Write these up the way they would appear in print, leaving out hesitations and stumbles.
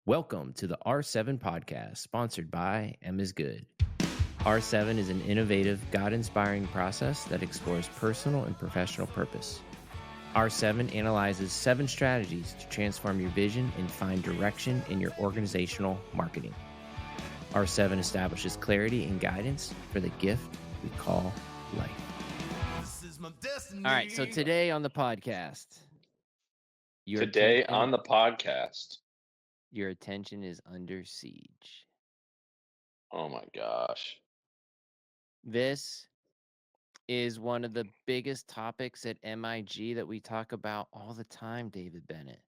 Welcome to the R7 podcast, sponsored by M is Good. R7 is an innovative, God-inspiring process that explores personal and professional purpose. R7 analyzes 7 strategies to transform your vision and find direction in your organizational marketing. R7 establishes clarity and guidance for the gift we call life. All right, so today on the podcast, your attention is under siege. Oh my gosh. This is one of the biggest topics at MIG that we talk about all the time, David Bennett.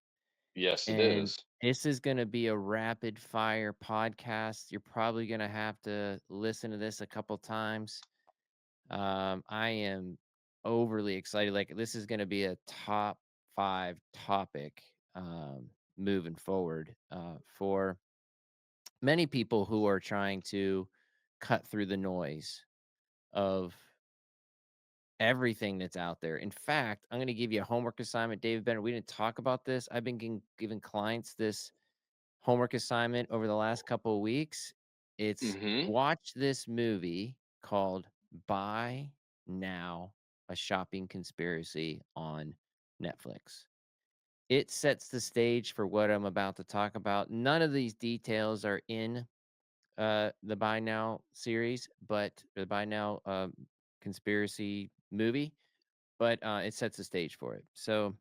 Yes, it And is. this is going to be a rapid fire podcast. You're probably going to have to listen to this a couple times. I am overly excited. Like, this is going to be a top 5 topic moving forward for many people who are trying to cut through the noise of everything that's out there. In fact, I'm going to give you a homework assignment, David Bennett. We didn't talk about this. I've been giving clients this homework assignment over the last couple of weeks. It's Mhm. watch this movie called Buy Now, a Shopping Conspiracy on Netflix. It sets the stage for what I'm about to talk about. None of these details are in the Buy Now series, but the Buy Now conspiracy movie, but it sets the stage for it. So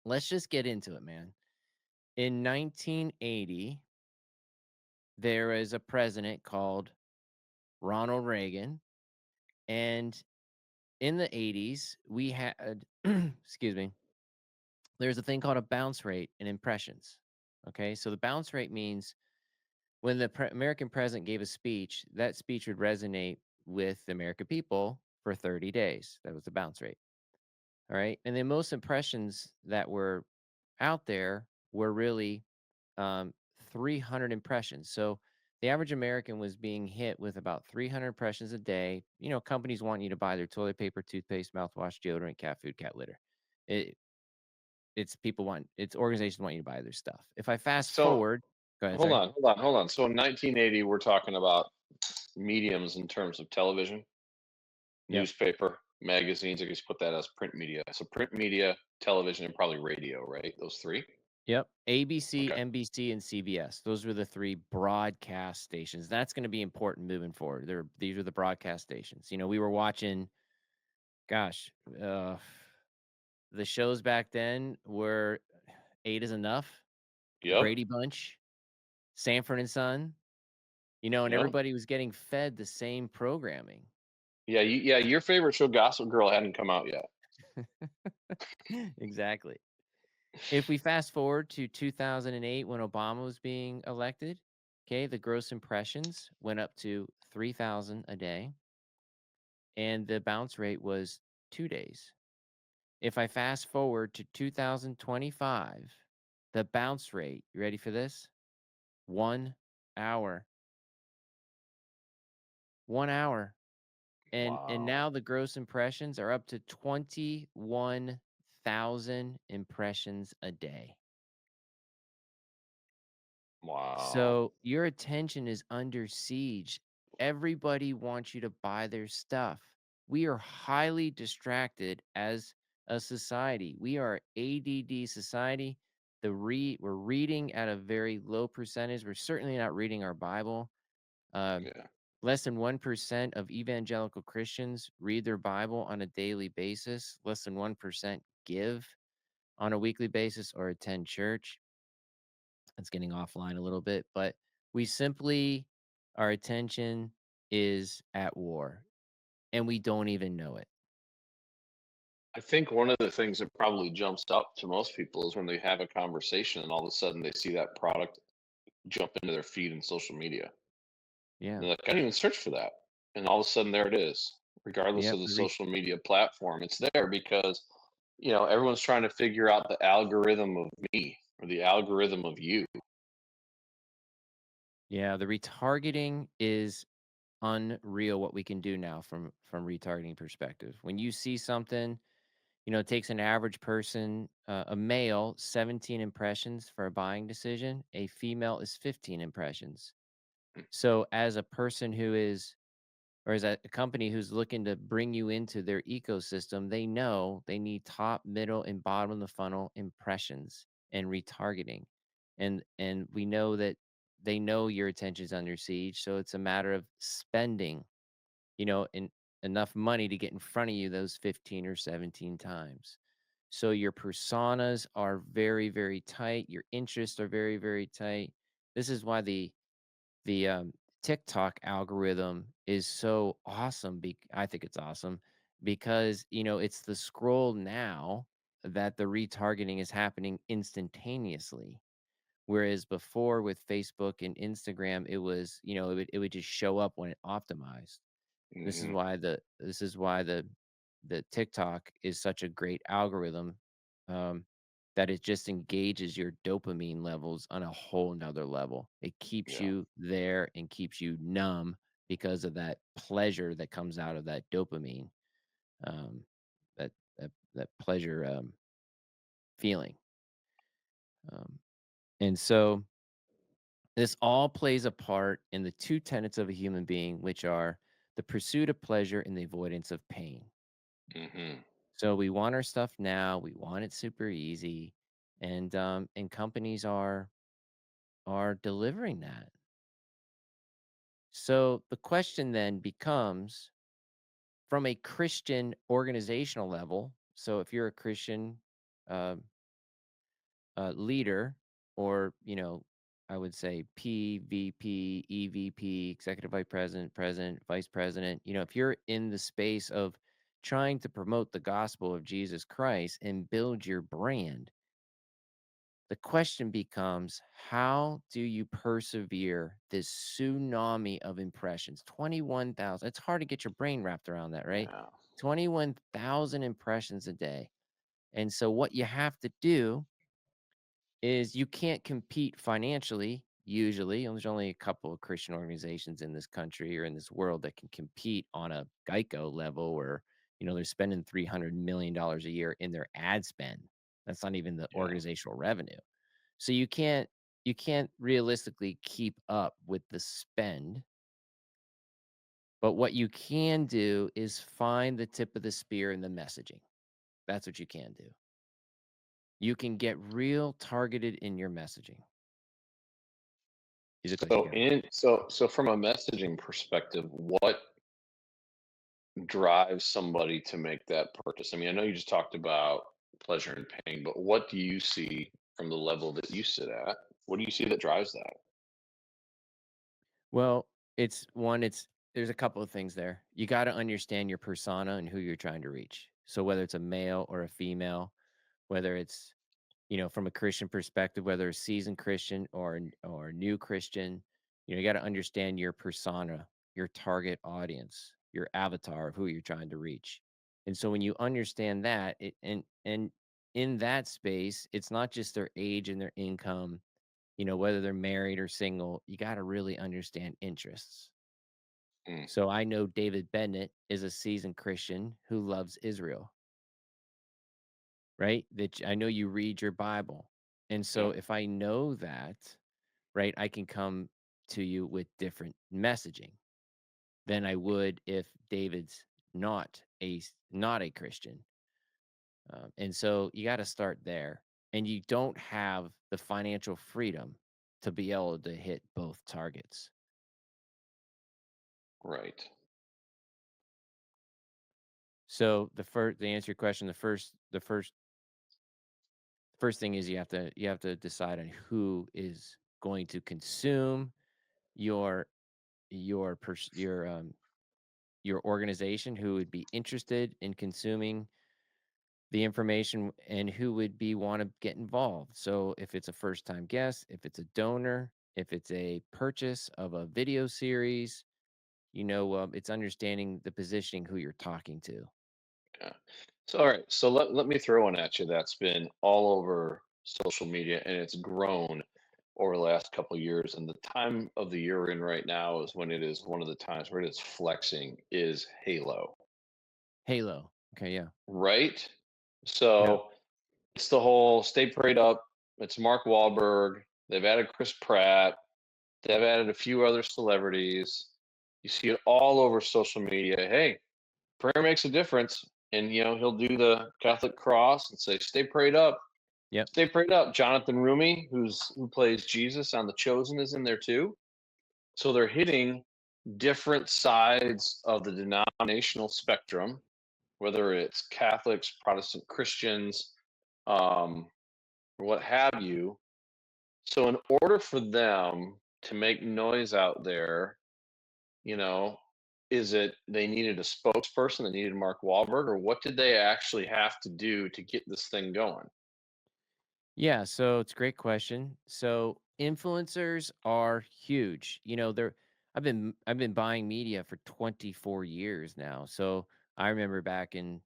let's just get into it, man. In 1980, there is a president called Ronald Reagan. And in the 80s, we had, excuse me, there's a thing called a bounce rate in impressions. Okay. So the bounce rate means when the American president gave a speech, that speech would resonate with the American people for 30 days. That was the bounce rate. All right. And then most impressions that were out there were really 300 impressions. So the average American was being hit with about 300 impressions a day. You know, companies want you to buy their toilet paper, toothpaste, mouthwash, deodorant, cat food, cat litter. It, it's organizations want you to buy their stuff. If I fast So, forward, go ahead, hold sorry. on, hold on, hold on. So in 1980, we're talking about mediums in terms of television, Yep. newspaper, magazines. I guess put that as print media. So print media, television, and probably radio, right? Those 3? Yep. ABC, Okay. NBC, and CBS. Those were the 3 broadcast stations. That's going to be important moving forward. These are the broadcast stations. You know, we were watching, gosh, the shows back then were 8 is Enough, The Yep. Brady Bunch, Sanford and Son, you know, and Yep. everybody was getting fed the same programming. Yeah, your favorite show, Gossip Girl, hadn't come out yet. Exactly. If we fast forward to 2008 when Obama was being elected, okay, the gross impressions went up to 3,000 a day, and the bounce rate was 2 days. If I fast forward to 2025, the bounce rate, you ready for this? 1 hour. 1 hour. And Wow. now the gross impressions are up to 21,000 impressions a day. Wow. So your attention is under siege. Everybody wants you to buy their stuff. We are highly distracted as a society. We are ADD society. We're reading at a very low percentage. We're certainly not reading our Bible. Um, Yeah. Less than 1% of evangelical Christians read their Bible on a daily basis. Less than 1% give on a weekly basis or attend church. It's getting offline a little bit, but we simply, our attention is at war and we don't even know it. I think one of the things that probably jumps up to most people is when they have a conversation and all of a sudden they see that product jump into their feed in social media. Yeah. They're like, I didn't even search for that. And all of a sudden there it is. Regardless Yep. of the social media platform, it's there because, everyone's trying to figure out the algorithm of me or the algorithm of you. Yeah. The retargeting is unreal what we can do now from retargeting perspective. When you see something, It takes an average person, a male, 17 impressions for a buying decision. A female is 15 impressions. Mm, So, as a person who is, or as a company who's looking to bring you into their ecosystem, they know they need top, middle, and bottom of the funnel impressions and retargeting. And we know that they know your attention's under siege. So it's a matter of spending, in enough money to get in front of you those 15 or 17 times. So your personas are very, very tight. Your interests are very, very tight. This is why the TikTok algorithm is so awesome. I think it's awesome because it's the scroll now that the retargeting is happening instantaneously. Whereas before with Facebook and Instagram, it would just show up when it optimized. mhm, This is why the TikTok is such a great algorithm, um, that it just engages your dopamine levels on a whole nother level. It keeps yeah. you there and keeps you numb because of that pleasure that comes out of that dopamine, um, that pleasure, feeling. Um, and so this all plays a part in the two tenets of a human being, which are the pursuit of pleasure and the avoidance of pain. Mhm. So we want our stuff now. We want it super easy, and companies are delivering that. So the question then becomes, from a Christian organizational level. So if you're a Christian, um, leader, or I would say PVP, EVP, executive vice president, president, vice president. If you're in the space of trying to promote the gospel of Jesus Christ and build your brand, the question becomes, how do you persevere this tsunami of impressions? 21,000. It's hard to get your brain wrapped around that, right? Yeah. 21,000 impressions a day. And so, what you have to do is you can't compete financially, usually. And there's only a couple of Christian organizations in this country or in this world that can compete on a Geico level where, they're spending $300 million a year in their ad spend. That's not even the Yeah. organizational revenue. So you can't realistically keep up with the spend, but what you can do is find the tip of the spear in the messaging. That's what you can do. You can get real targeted in your messaging. You look like you So got in so from a messaging perspective, what drives somebody to make that purchase? I mean, I know you just talked about pleasure and pain, but what do you see from the level that you sit at? What do you see that drives that? well, it's there's a couple of things there. You gotta understand your persona and who you're trying to reach. So whether it's a male or a female, whether it's from a Christian perspective, whether a seasoned Christian or a new Christian, you got to understand your persona, your target audience, your avatar of who you're trying to reach. And so when you understand that, and in that space, it's not just their age and their income, whether they're married or single, you got to really understand interests. Mm, So I know David Bennett is a seasoned Christian who loves Israel, right? I know you read your Bible. And so yeah, if I know that, right, I can come to you with different messaging than I would if David's not a Christian. And so you got to start there. And you don't have the financial freedom to be able to hit both targets. right. So to answer your question, the first thing is you have to decide on who is going to consume your your organization, who would be interested in consuming the information and who would be want to get involved. So if it's a first time guest, if it's a donor, if it's a purchase of a video series, it's understanding the positioning who you're talking to. Yeah. So all right. So let me throw one at you that's been all over social media and it's grown over the last couple of years. And the time of the year we're in right now is when it is one of the times where it is flexing is Halo. Halo. Okay, yeah. Right? Yeah. So it's the whole stay prayed up. It's Mark Wahlberg. They've added Chris Pratt. They've added a few other celebrities. You see it all over social media. Hey, prayer makes a difference. And, he'll do the Catholic cross and say, stay prayed up. Yep. Stay prayed up. Jonathan Rumi, who plays Jesus on The Chosen, is in there too. So they're hitting different sides of the denominational spectrum, whether it's Catholics, Protestant Christians, um, or what have you. So, in order for them to make noise out there, you know, is it they needed a spokesperson, they needed Mark Wahlberg, or what did they actually have to do to get this thing going? Yeah, so it's a great question. So influencers are huge. They're I've been buying media for 24 years now. So I remember back in,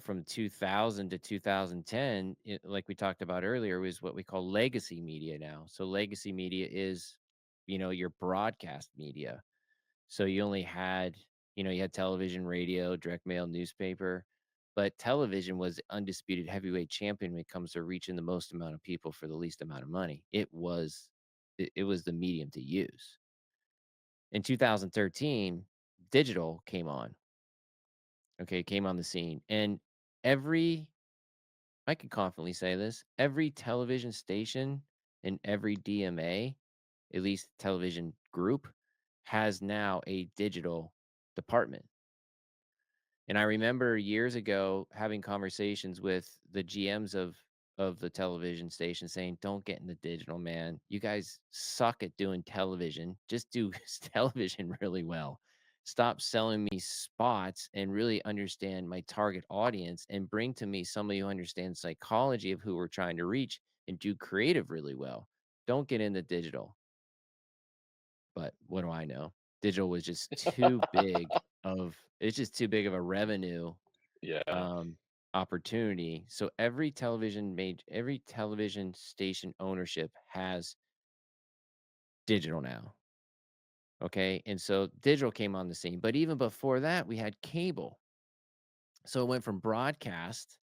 from 2000 to 2010, like we talked about earlier, was what we call legacy media now. So legacy media is, your broadcast media. So you had television, radio, direct mail, newspaper, but television was the undisputed heavyweight champion when it comes to reaching the most amount of people for the least amount of money. It was the medium to use. In 2013, digital came on. Okay, came on the scene. And every I can confidently say this, every television station and every DMA, at least television group, has now a digital department. And I remember years ago having conversations with the GMs of the television station saying, "Don't get into digital, man. You guys suck at doing television. Just do television really well. Stop selling me spots and really understand my target audience and bring to me somebody who understands psychology of who we're trying to reach and do creative really well. Don't get into digital." But what do I know? Digital was just too big it's just too big of a revenue Yeah. um, opportunity. So every television station ownership has digital now. Okay. And so digital came on the scene. But even before that, we had cable. So it went from broadcast,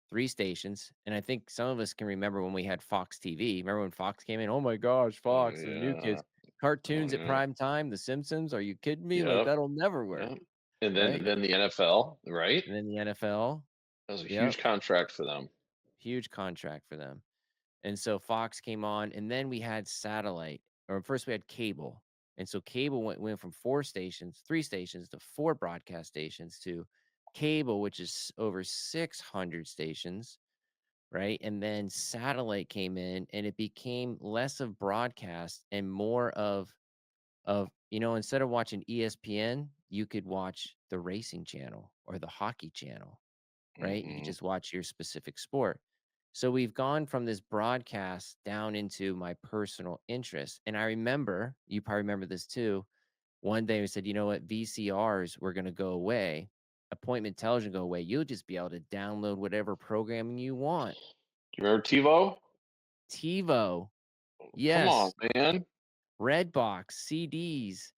three stations. And I think some of us can remember when we had Fox TV. Remember when Fox came in? Oh my gosh, Oh Fox, the new yeah. kids, Oh cartoons at yeah. prime time, The Simpsons. Are you kidding me? Like Yep. that'll never work. Yep. And then Right. then the NFL, right? And then the NFL. That was a Yep. huge contract for them. Huge contract for them. And so Fox came on, and then we had satellite, or first we had cable. And so cable went from three stations to four broadcast stations to cable, which is over 600 stations, right? And then satellite came in and it became less of broadcast and more of, instead of watching ESPN, you could watch the racing channel or the hockey channel, right? You could Hmm. just watch your specific sport. So we've gone from this broadcast down into my personal interest. And I remember, you probably remember this too. One day we said, you know what, VCRs were going to go away, appointment television go away. You'll just be able to download whatever programming you want. Do you remember TiVo? TiVo, Come on, yes, man. Redbox, CDs,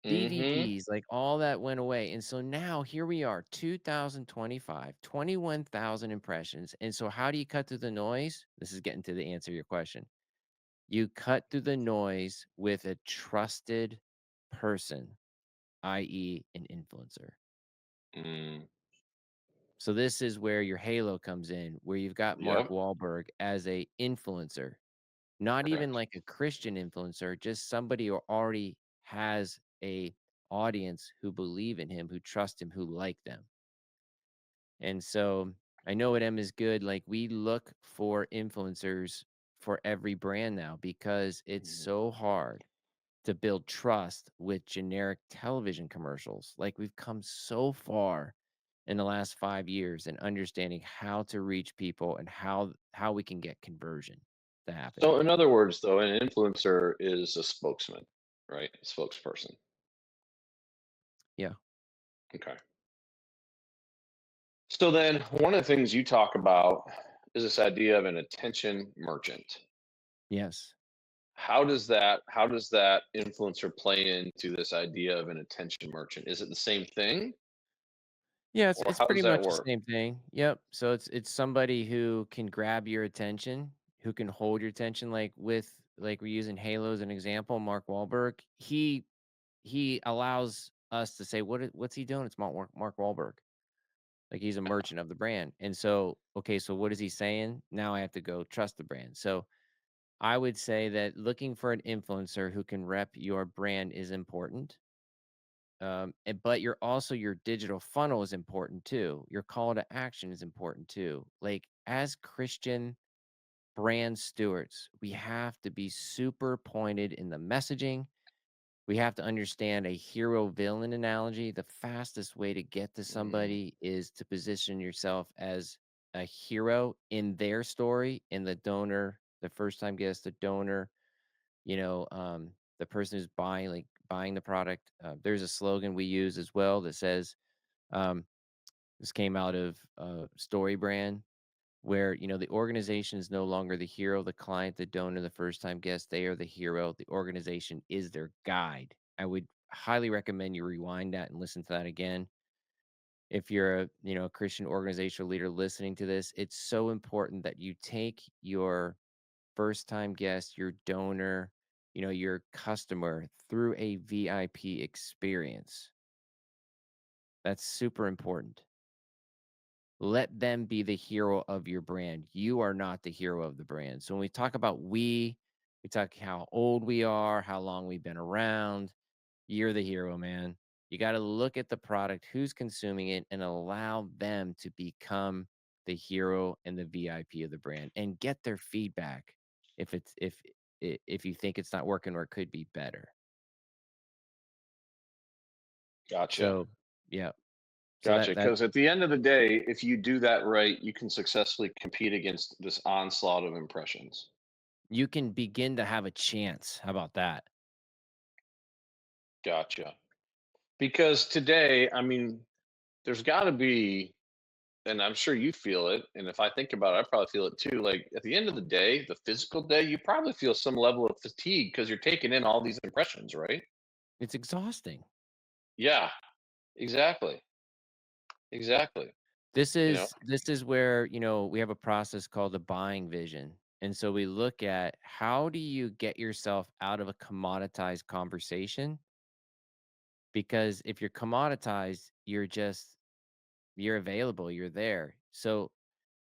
Hmm. DVDs, like all that went away. And so now here we are, 2025, 21,000 impressions. And so how do you cut through the noise? This is getting to the answer to your question. You cut through the noise with a trusted person, i.e., an influencer. Mm, So this is where your halo comes in, where you've got Mark yep. Wahlberg as a influencer, not even Correct. like a Christian influencer, just somebody who already has a audience who believe in him, who trust him, who like them. And so I know at M is good. Like we look for influencers for every brand now because it's Mhm. so hard to build trust with generic television commercials. Like we've come so far in the last 5 years in understanding how to reach people and how we can get conversion to happen. So, in other words, though, an influencer is a spokesman, right? A spokesperson. Yeah. Okay. So then, one of the things you talk about is this idea of an attention merchant. Yes. How does that influencer play into this idea of an attention merchant? Is it the same thing? Yeah, or it's how pretty does that much the work? same thing. Yep. So it's somebody who can grab your attention, who can hold your attention, like we're using Halo as an example. Mark Wahlberg, he allows us to say, what's he doing? It's Mark Wahlberg. Like he's a merchant of the brand. And so, okay, so what is he saying? Now I have to go trust the brand. So I would say that looking for an influencer who can rep your brand is important. But your digital funnel is important too. Your call to action is important too. Like as Christian brand stewards, we have to be super pointed in the messaging. We have to understand a hero villain analogy. The fastest way to get to Mm, somebody is to position yourself as a hero in their story, in the donor, the first time guest, the donor, the person who's buying the product. There's a slogan we use as well that says, um, this came out of Story Brand, where the organization is no longer the hero, the client, the donor, the first time guest. They are the hero. The organization is their guide. I would highly recommend you rewind that and listen to that again. If you're a Christian organizational leader listening to this, it's so important that you take your first time guest, your donor, your customer through a VIP experience. That's super important. Let them be the hero of your brand. You are not the hero of the brand. So when we talk about we talk how old we are, how long we've been around. You're the hero, man. You got to look at the product, who's consuming it, and allow them to become the hero and the VIP of the brand and get their feedback if you think it's not working or it could be better. gotcha. So, yeah. So Gotcha. that Because at the end of the day, if you do that right, you can successfully compete against this onslaught of impressions. you can begin to have a chance. How about that? Gotcha. Because today, I mean, there's got to be, and I'm sure you feel it. And if I think about it, I probably feel it too. Like at the end of the day, the physical day, you probably feel some level of fatigue because you're taking in all these impressions, right? It's exhausting. Yeah, exactly. Exactly. This You know, is this is where, we have a process called the buying vision. And so we look at how do you get yourself out of a commoditized conversation? Because if you're commoditized, you're available, you're there. So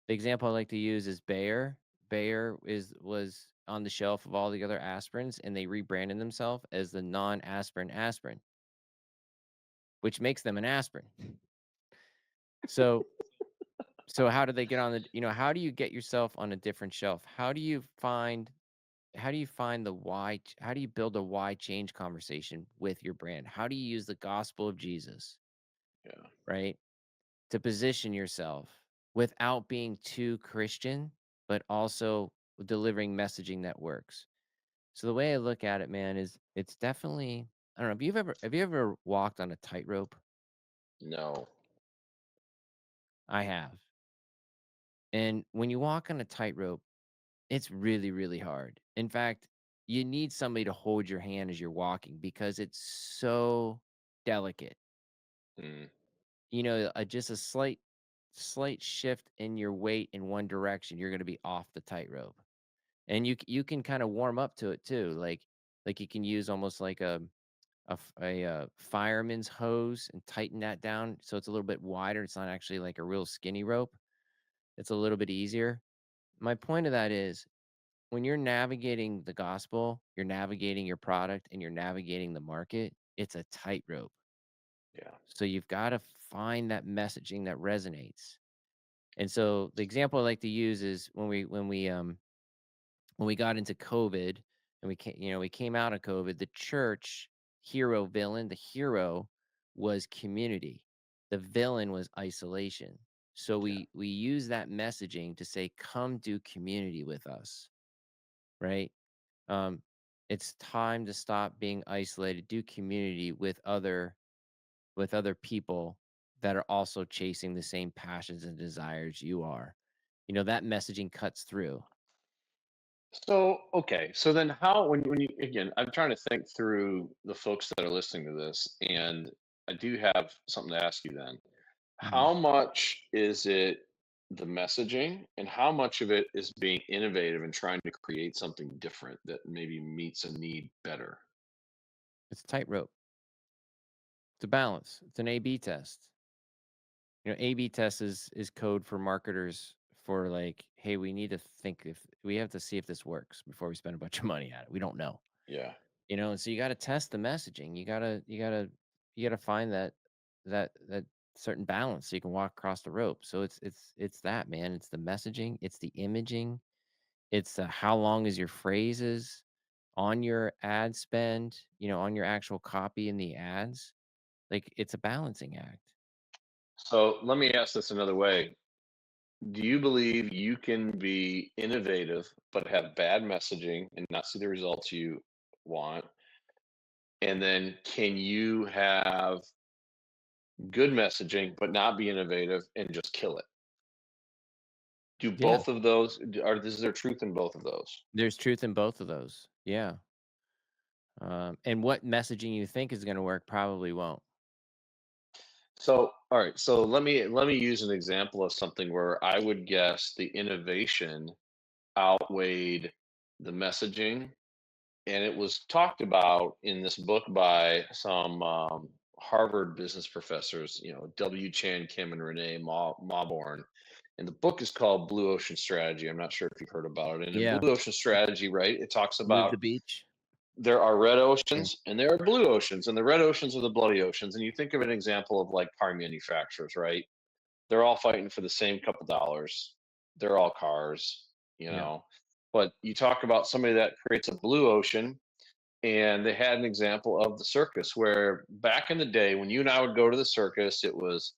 the example I like to use is Bayer. Bayer was on the shelf of all the other aspirins and they rebranded themselves as the non-aspirin aspirin, which makes them an aspirin. So how do they get on how do you get yourself on a different shelf? How do you find the how do you build a why change conversation with your brand? How do you use the gospel of Jesus, yeah. right? To position yourself without being too Christian, but also delivering messaging that works. So the way I look at it, man, is it's definitely I don't know, have you ever walked on a tightrope? No. I have. And when you walk on a tightrope, it's really, really hard. In fact, you need somebody to hold your hand as you're walking because it's so delicate. Mm, Just a slight shift in your weight in one direction, you're going to be off the tightrope. And you can kind of warm up to it too. Like you can use almost like a fireman's hose and tighten that down so it's a little bit wider. It's not actually like a real skinny rope. It's a little bit easier. My point of that is when you're navigating the gospel, you're navigating your product and you're navigating the market, it's a tightrope. yeah. So you've got to find that messaging that resonates. And so the example I like to use is when we got into COVID and we came out of COVID, the church hero villain, the hero was community. The villain was isolation. So Yeah. we use that messaging to say, come do community with us, right? Um, it's time to stop being isolated, do community with other people that are also chasing the same passions and desires you are. That messaging cuts through. So, okay. So then how when you again, I'm trying to think through the folks that are listening to this, and I do have something to ask you then. Mhm. How much is it the messaging, and how much of it is being innovative and trying to create something different that maybe meets a need better? It's a tightrope. It's a balance. It's an A/B test. A/B test is code for marketers for like, hey, we need to think if we have to see if this works before we spend a bunch of money at it. We don't know. Yeah. And so you gotta test the messaging. You gotta find that certain balance so you can walk across the rope. So it's that, man. It's the messaging, it's the imaging, it's how long is your phrases on your ad spend, on your actual copy in the ads. Like it's a balancing act. So let me ask this another way. Do you believe you can be innovative but have bad messaging and not see the results you want? And then can you have good messaging but not be innovative and just kill it? Do Yeah. both of those is there truth in both of those? There's truth in both of those. Yeah. And what messaging you think is gonna work probably won't. So, all right, so let me use an example of something where I would guess the innovation outweighed the messaging, and it was talked about in this book by some Harvard business professors, W. Chan Kim and Mawborn. And the book is called Blue Ocean Strategy. I'm not sure if you've heard about it. And in Yeah. Blue Ocean Strategy, right, it talks Move about the beach. there are red Yeah. oceans and there are blue oceans, and the red oceans are the bloody oceans. And you think of an example of like car manufacturers, right? They're all fighting for the same couple dollars. They're all cars, you Yeah. know. But you talk about somebody that creates a blue ocean, and they had an example of the circus where back in the day when you and I would go to the circus, it was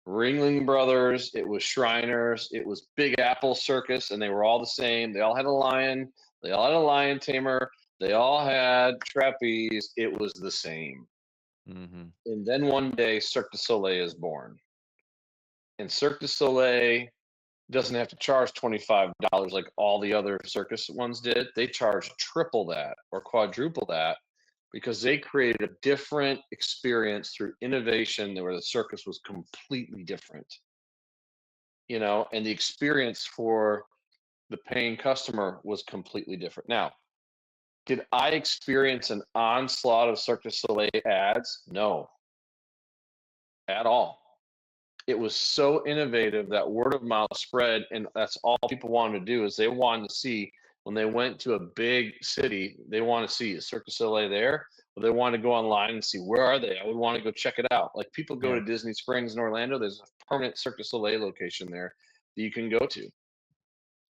Ringling Brothers, it was Shriners, it was Big Apple Circus, and they were all the same. They all had a lion, they all had a lion tamer, they all had trapeze. It was the same. Mhm. And then one day, Cirque du Soleil is born. And Cirque du Soleil doesn't have to charge $25 like all the other circus ones did. They charge triple that or quadruple that because they created a different experience through innovation where the circus was completely different, and the experience for the paying customer was completely different. Now, did I experience an onslaught of Cirque du Soleil ads? No, at all. It was so innovative that word of mouth spread, and that's all people wanted to do is they wanted to see when they went to a big city, they want to see is Cirque du Soleil there, or they want to go online and see where are they. I would want to go check it out. Like people go Yeah. to Disney Springs in Orlando, there's a permanent Cirque du Soleil location there that you can go to,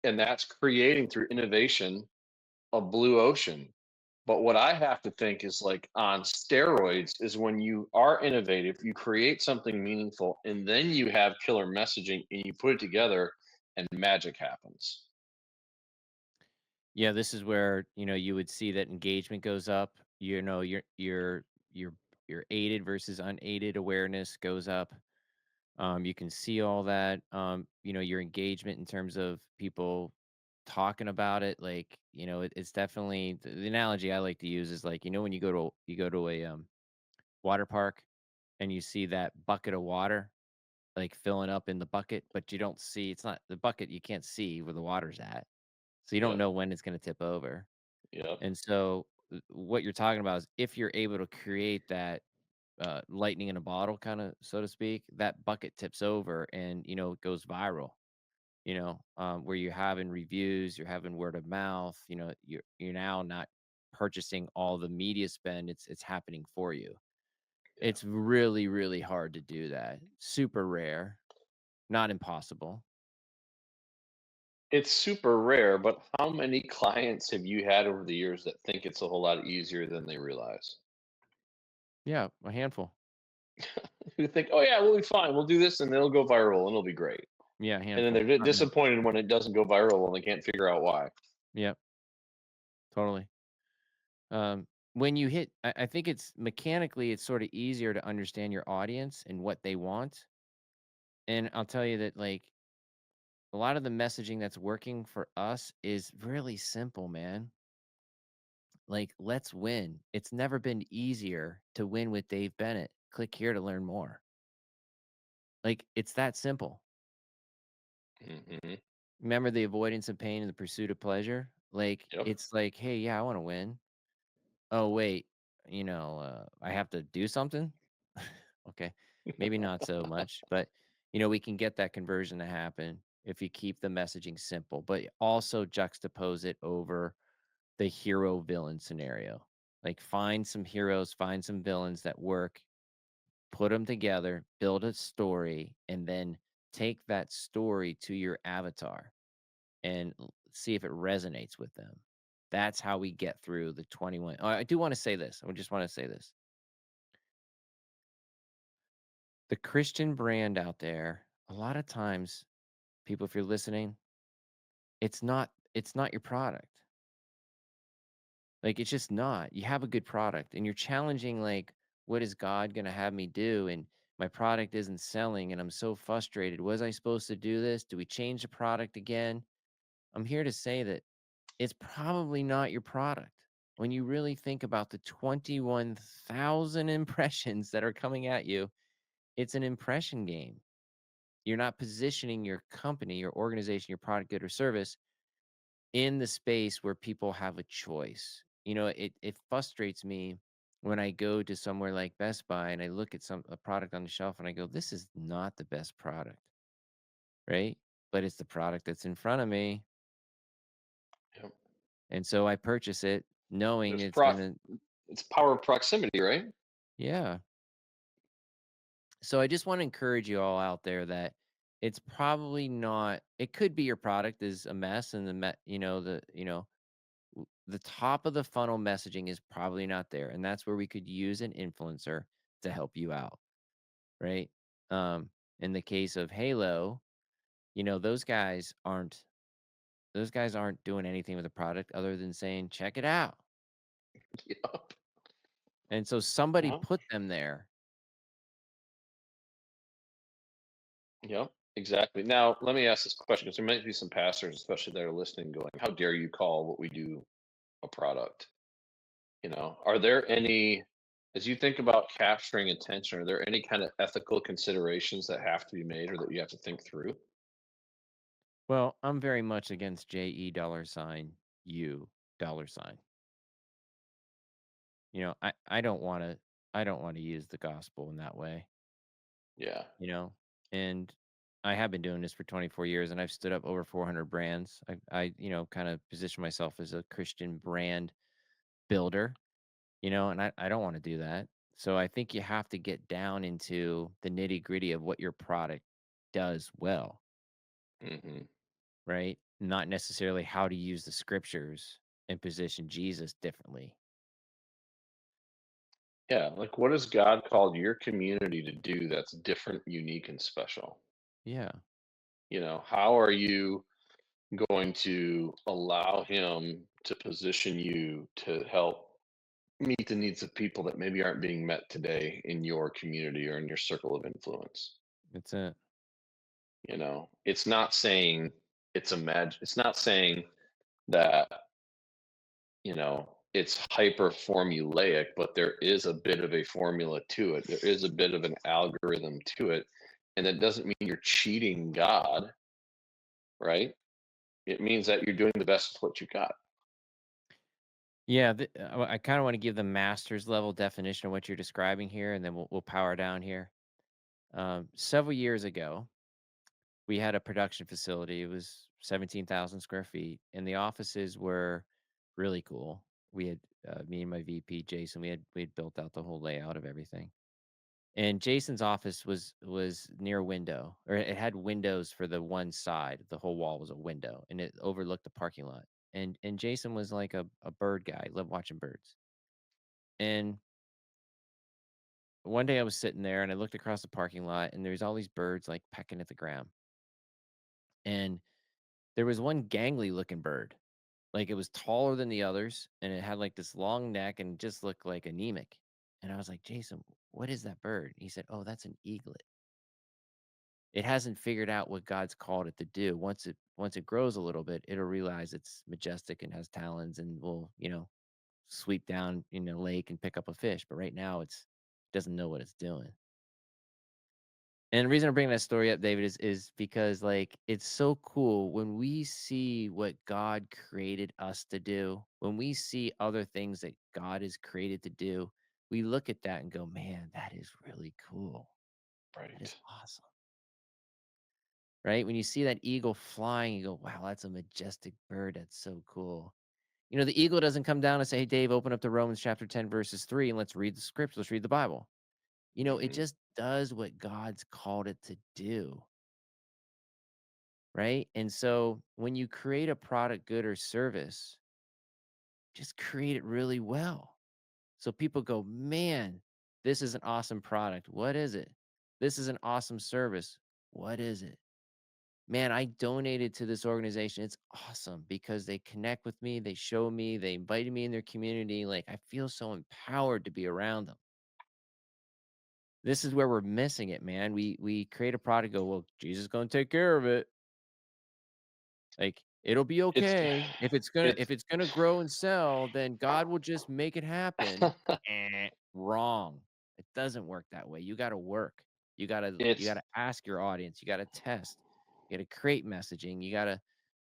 and that's creating through innovation a blue ocean. But what I have to think is like on steroids is when you are innovative, you create something meaningful, and then you have killer messaging and you put it together and magic happens. Yeah, this is where, you would see that engagement goes up. Your aided versus unaided awareness goes up. You can see all that. Your engagement in terms of people talking about it, like, it's definitely the analogy I like to use is like, when you go to a water park and you see that bucket of water like filling up in the bucket, but you don't see it's not the bucket, you can't see where the water's at. So you don't Yep. know when it's gonna tip over. Yep. And so what you're talking about is if you're able to create that lightning in a bottle kind of so to speak, that bucket tips over and it goes viral. Where you're having reviews, you're having word of mouth, you're now not purchasing all the media spend, it's happening for you. Yeah. It's really, really hard to do that. Super rare, not impossible. It's super rare, but how many clients have you had over the years that think it's a whole lot easier than they realize? Yeah, a handful. Who think, oh, yeah, we'll be fine. We'll do this and it'll go viral and it'll be great. Yeah, a And then handful. they're I know. disappointed when it doesn't go viral and they can't figure out why. Yep, totally. When you hit I think it's mechanically, it's sorta easier to understand your audience and what they want, and I'll tell you that, like, a lot of the messaging that's working for us is really simple, man. Like, let's win. It's never been easier to win with Dave Bennett. Click here to learn more. Like, it's that simple. Mhm. Remember the avoidance of pain and the pursuit of pleasure? Like, Yep. it's like, "Hey, yeah, I wanna win. Oh, wait, I have to do something?" Okay, maybe not so much, but, we can get that conversion to happen if you keep the messaging simple, but also juxtapose it over the hero villain scenario. Like, find some heroes, find some villains that work, put them together, build a story, and then take that story to your avatar and see if it resonates with them. That's how we get through the 21. I do want to say this. I just want to say this. The Christian brand out there, a lot of times, people, if you're listening, it's not your product. Like, it's just not. You have a good product and you're challenging, like, what is God going to have me do? And my product isn't selling and I'm so frustrated. Was I supposed to do this? Do we change the product again? I'm here to say that it's probably not your product. When you really think about the 21,000 impressions that are coming at you, it's an impression game. You're not positioning your company, your organization, your product, good, or service in the space where people have a choice. It frustrates me when I go to somewhere like Best Buy and I look at a product on the shelf and I go, "This is not the best product," right? But it's the product that's in front of me, Yep. and so I purchase it knowing There's it's proc gonna. it's power of proximity, right? Yeah. So I just want to encourage you all out there that it's probably not. It could be your product is a mess, and the top of the funnel messaging is probably not there, and that's where we could use an influencer to help you out, right? Um, in the case of Halo, those guys aren't doing anything with the product other than saying, "Check it out," Yep. and so somebody Yep. put them there. Yep. Exactly. Now, let me ask this question because there might be some pastors, especially that are listening, going, "How dare you call what we do a product?" Are there any, as you think about capturing attention, are there any kind of ethical considerations that have to be made or that you have to think through? Well, I'm very much against JE dollar sign U dollar sign. I don't want to use the gospel in that way, Yeah. you know. And I have been doing this for 24 years and I've stood up over 400 brands. I kind of position myself as a Christian brand builder, and I don't want to do that. So I think you have to get down into the nitty-gritty of what your product does well, Hmm. right? Not necessarily how to use the scriptures and position Jesus differently. Yeah. Like, what has God called your community to do that's different, unique, and special? Yeah. How are you going to allow Him to position you to help meet the needs of people that maybe aren't being met today in your community or in your circle of influence? It's a It's not saying it's not saying that, it's hyper formulaic, but there is a bit of a formula to it. There is a bit of an algorithm to it. And that doesn't mean you're cheating God, right? It means that you're doing the best with what you got. Yeah, I kind of want to give the master's level definition of what you're describing here, and then we'll power down here. Several years ago, we had a production facility. It was 17,000 square feet, and the offices were really cool. We had me and my VP Jason. We had built out the whole layout of everything. And Jason's office was near a window, or it had windows for the one side. The whole wall was a window, and it overlooked the parking lot. And Jason was like a bird guy, loved watching birds. And one day I was sitting there and I looked across the parking lot and there's all these birds like pecking at the ground. And there was one gangly looking bird. Like it was taller than the others and it had like this long neck and just looked like anemic. And I was like, "Jason, what is that bird?" He said, "Oh, that's an eaglet. It hasn't figured out what God's called it to do. Once it grows a little bit, it'll realize it's majestic and has talons and will, sweep down in a lake and pick up a fish. But right now it doesn't know what it's doing." And the reason I'm bringing that story up, David, is because, like, it's so cool when we see what God created us to do, when we see other things that God is created to do, we look at that and go, "Man, that is really cool. That is Right. awesome." Right? When you see that eagle flying, you go, "Wow, that's a majestic bird. That's so cool." You know, the eagle doesn't come down and say, "Hey, Dave, open up to Romans chapter 10, verses 3, and let's read the scripture. Let's read the Bible." You know, it Hmm. just does what God's called it to do. Right? And so when you create a product, good, or service, just create it really well. So people go, man, this is an awesome product. What is it? This is an awesome service. What is it? Man, I donated to this organization. It's awesome because they connect with me. They show me, they invited me in their community. Like I feel so empowered to be around them. This is where we're missing it, man. We create a product, go, well, Jesus is gonna take care of it. Like, it'll be It's okay. If it's it's gonna grow and sell, then God will just make it happen. Wrong. It doesn't work that way. You gotta work. You it's gotta ask your audience. You gotta test. You gotta create messaging. You gotta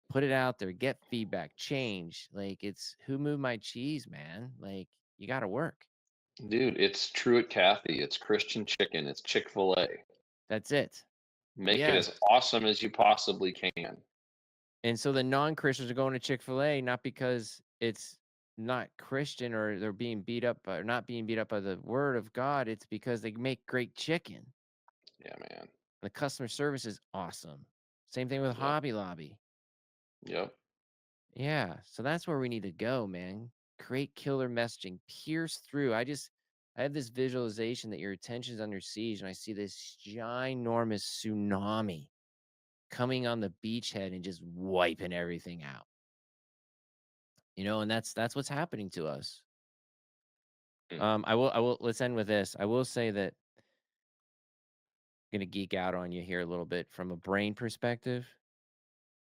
put it out there, get feedback, change. Like, it's who moved my cheese, man? Like, you gotta work. dude, it's Truett Cathy, it's Christian chicken, it's Chick-fil-A. That's it. Make it Yes. as awesome as you possibly can. And so the non-Christians are going to Chick-fil-A not because it's not Christian or they're being beat up or not being beat up by the word of God. It's because they make great chicken. Yeah, man. The customer service is awesome. Same thing with Yep. Hobby Lobby. Yep. Yeah. So that's where we need to go, man. Create killer messaging, pierce through. I have this visualization that your attention's under siege, and I see this ginormous tsunami coming on the beachhead and just wiping everything out. You know, and that's what's happening to us. Mm. I will let's end with this. I will say that I'm gonna geek out on you here a little bit from a brain perspective.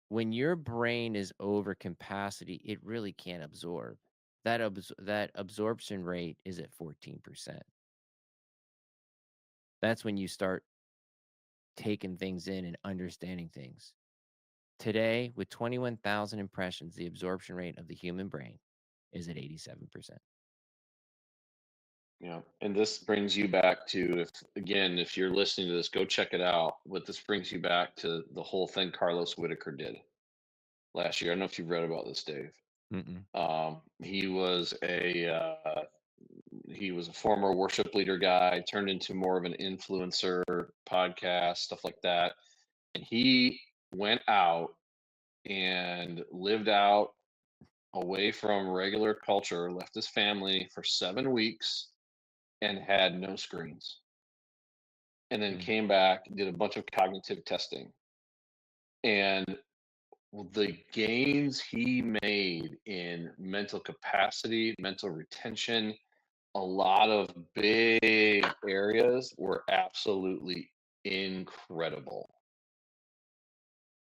When your brain is over capacity, it really can't absorb. That absorption rate is at 14%. That's when you start taking things in and understanding things. Today, with 21,000 impressions, the absorption rate of the human brain is at 87%. Yeah. And this brings you back to, if you're listening to this, go check it out. But this brings you back to the whole thing Carlos Whitaker did last year. I don't know if you've read about this, Dave. Mm-mm. He was a former worship leader guy, turned into more of an influencer, podcast, stuff like that. And he went out and lived out away from regular culture, left his family for 7 weeks and had no screens. And then Mm. came back, did a bunch of cognitive testing. And the gains he made in mental capacity, mental retention, a lot of big areas were absolutely incredible.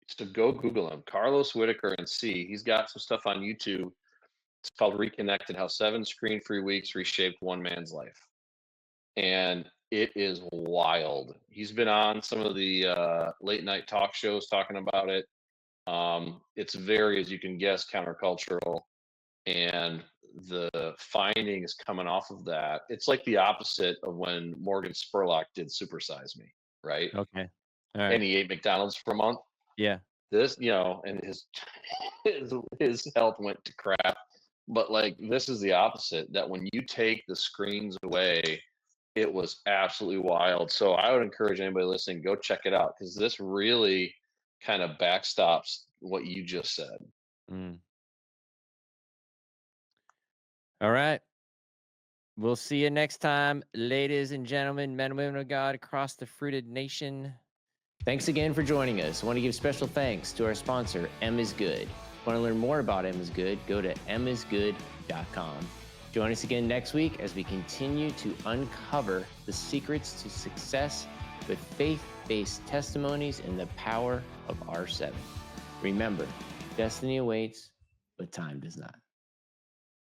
So go Google him, Carlos Whitaker, and see. He's got some stuff on YouTube. It's called Reconnected: How 7 Screen-Free Weeks Reshaped One Man's Life. And it is wild. He's been on some of the late night talk shows talking about it. It's very, as you can guess, countercultural, and the findings coming off of that, it's like the opposite of when Morgan Spurlock did Supersize Me, right? Okay. All And right. he ate McDonald's for a month. Yeah. This, and his health went to crap. But like this is the opposite. That when you take the screens away, it was absolutely wild. So I would encourage anybody listening, go check it out because this really kind of backstops what you just said. Mm. All right. We'll see you next time, ladies and gentlemen, men and women of God across the fruited nation. Thanks again for joining us. I want to give special thanks to our sponsor, M is Good. Want to learn more about M is Good? Go to misgood.com. Join us again next week as we continue to uncover the secrets to success with faith-based testimonies and the power of R7. Remember, destiny awaits, but time does not.